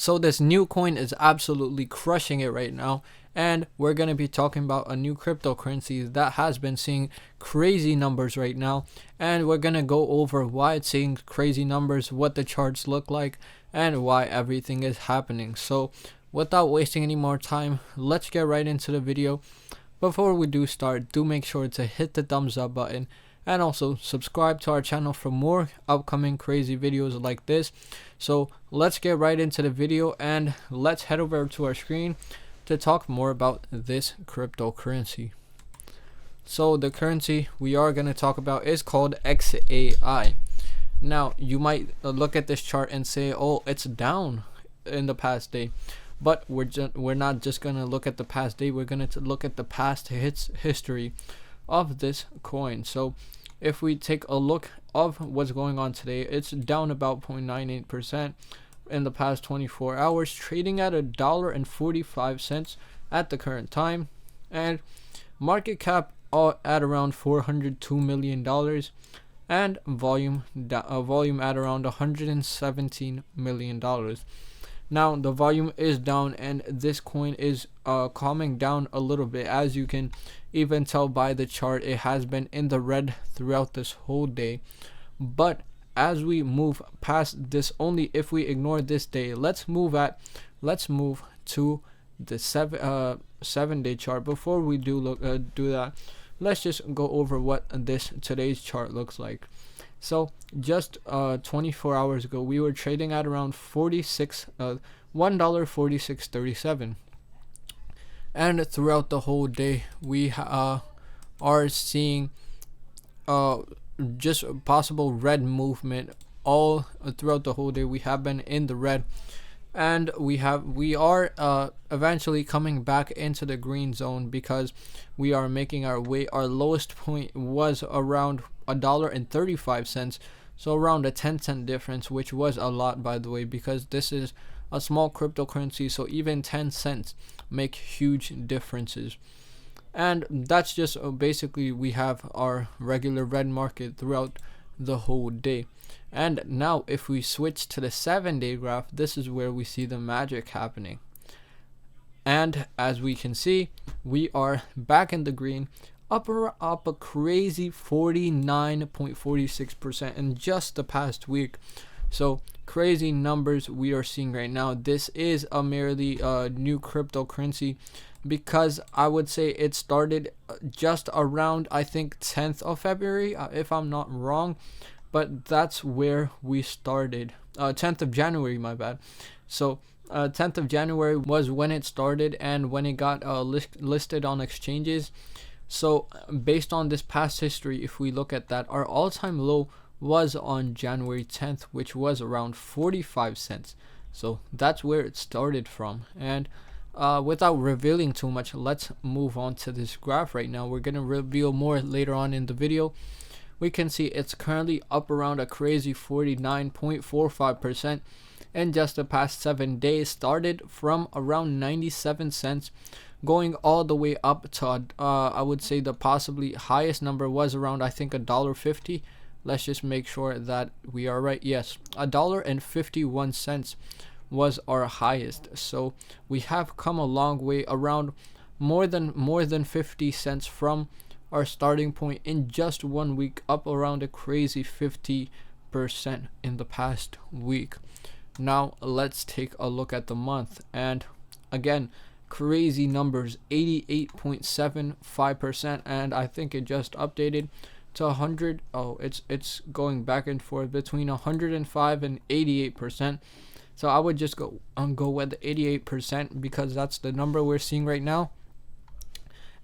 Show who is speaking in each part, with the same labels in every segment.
Speaker 1: So this new coin is absolutely crushing it right now, and we're going to be talking about a new cryptocurrency that has been seeing crazy numbers right now, and we're going to go over why it's seeing crazy numbers, what the charts look like, and why everything is happening. So without wasting any more time, let's get right into the video. Before we do start, do make sure to hit the thumbs up button and also subscribe to our channel for more upcoming crazy videos like this. So let's get right into the video and let's head over to our screen to talk more about this cryptocurrency. So the currency we are going to talk about is called XAI. Now you might look at this chart and say, oh, it's down in the past day. But we're not just going to look at the past day, we're going to look at the past history of this coin. So if we take a look of what's going on today, it's down about 0.98% in the past 24 hours, trading at $1.45 at the current time, and market cap at around $402 million, and volume at around $117 million. Now the volume is down, and this coin is calming down a little bit. As you can even tell by the chart, it has been in the red throughout this whole day. But as we move past this, only if we ignore this day, let's move to the 7-day chart. Before we do that, let's just go over what today's chart looks like. So just 24 hours ago, we were trading at around $1.4637, and throughout the whole day, we are seeing just possible red movement all throughout the whole day. We have been in the red, and we are eventually coming back into the green zone because we are making our way. Our lowest point was around $1.35, so around a 10-cent difference, which was a lot, by the way, because this is a small cryptocurrency, so even 10 cents make huge differences. And that's just basically we have our regular red market throughout the whole day. And now if we switch to the 7-day graph, this is where we see the magic happening. And as we can see, we are back in the green, up a crazy 49.46% in just the past week. So crazy numbers we are seeing right now. This is a merely new cryptocurrency, because I would say it started just around, I think, 10th of February, if I'm not wrong, but that's where we started. 10th of January, my bad. So 10th of January was when it started and when it got listed on exchanges. So based on this past history, if we look at that, our all-time low was on January 10th, which was around 45 cents. So that's where it started from. And without revealing too much, let's move on to this graph right now. We're going to reveal more later on in the video. We can see it's currently up around a crazy 49.45% in just the past 7 days. Started from around 97 cents, going all the way up to I would say the possibly highest number was around, I think, $1.50. Let's just make sure that we are right. Yes, $1.51 was our highest. So we have come a long way, around more than 50 cents from our starting point in just 1 week, up around a crazy 50% in the past week. Now let's take a look at the month, and again, crazy numbers, 88.75%, and I think it just updated to 100. Oh, it's going back and forth between 105 and 88%. So I would just go with 88% because that's the number we're seeing right now.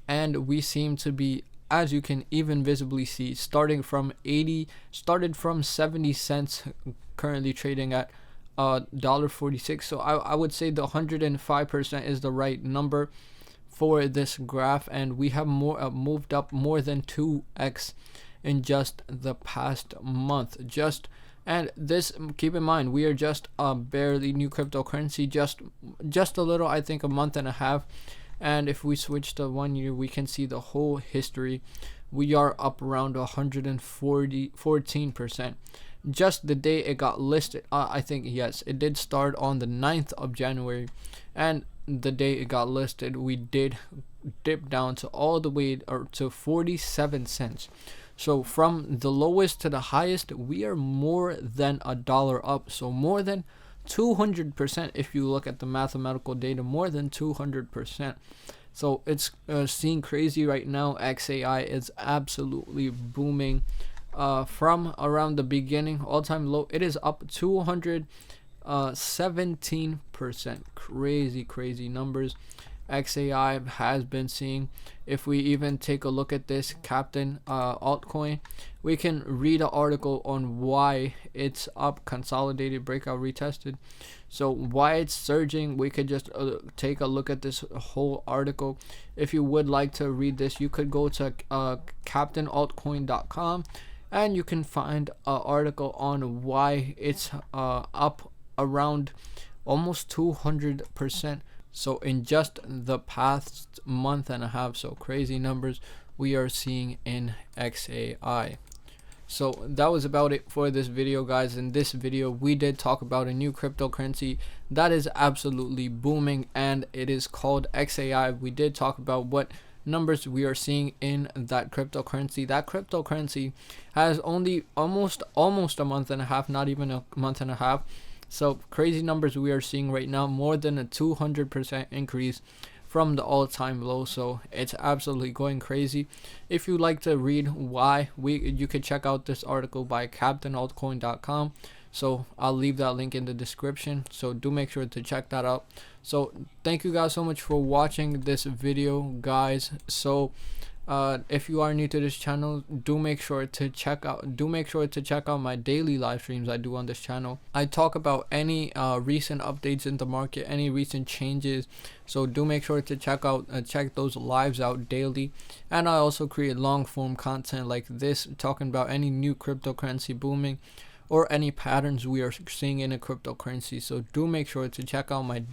Speaker 1: And we seem to be, as you can even visibly see, started from 70 cents, currently trading at $1.46. So I would say the 105% is the right number for this graph, and we have moved up more than 2x in just the past month. And this, keep in mind, we are just a barely new cryptocurrency, just a little, I think, a month and a half. And if we switch to 1 year, we can see the whole history. We are up around 114%. just the day it got listed. I think, yes, it did start on the 9th of January, and the day it got listed, we did dip down to all the way or to 47 cents. So from the lowest to the highest, we are more than a dollar up. So more than 200%. If you look at the mathematical data, more than 200%. So it's seeing crazy right now. XAI is absolutely booming. From around the beginning, all-time low, it is up 217%. Crazy numbers XAI has been seeing. If we even take a look at this Captain altcoin, we can read an article on why it's up, consolidated, breakout, retested. So why it's surging, we could just take a look at this whole article. If you would like to read this, you could go to captainaltcoin.com, and you can find an article on why it's up around almost 200%. So in just the past month and a half, so crazy numbers we are seeing in XAI. So that was about it for this video, guys. In this video, we did talk about a new cryptocurrency that is absolutely booming, and it is called XAI. We did talk about what numbers we are seeing in that cryptocurrency. That cryptocurrency has only almost a month and a half, not even a month and a half. So crazy numbers we are seeing right now, more than a 200% increase from the all-time low. So it's absolutely going crazy. If you like to read why, you could check out this article by captainaltcoin.com. So I'll leave that link in the description, so do make sure to check that out. So thank you guys so much for watching this video, guys. So if you are new to this channel, do make sure to check out my daily live streams I do on this channel. I talk about any recent updates in the market, any recent changes, so do make sure to check those lives out daily. And I also create long form content like this, talking about any new cryptocurrency booming or any patterns we are seeing in a cryptocurrency. So do make sure to check out my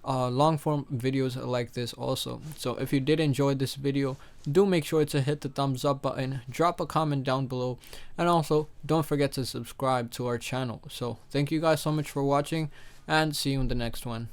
Speaker 1: long form videos like this also. So if you did enjoy this video, do make sure to hit the thumbs up button, drop a comment down below, and also don't forget to subscribe to our channel. So thank you guys so much for watching, and see you in the next one.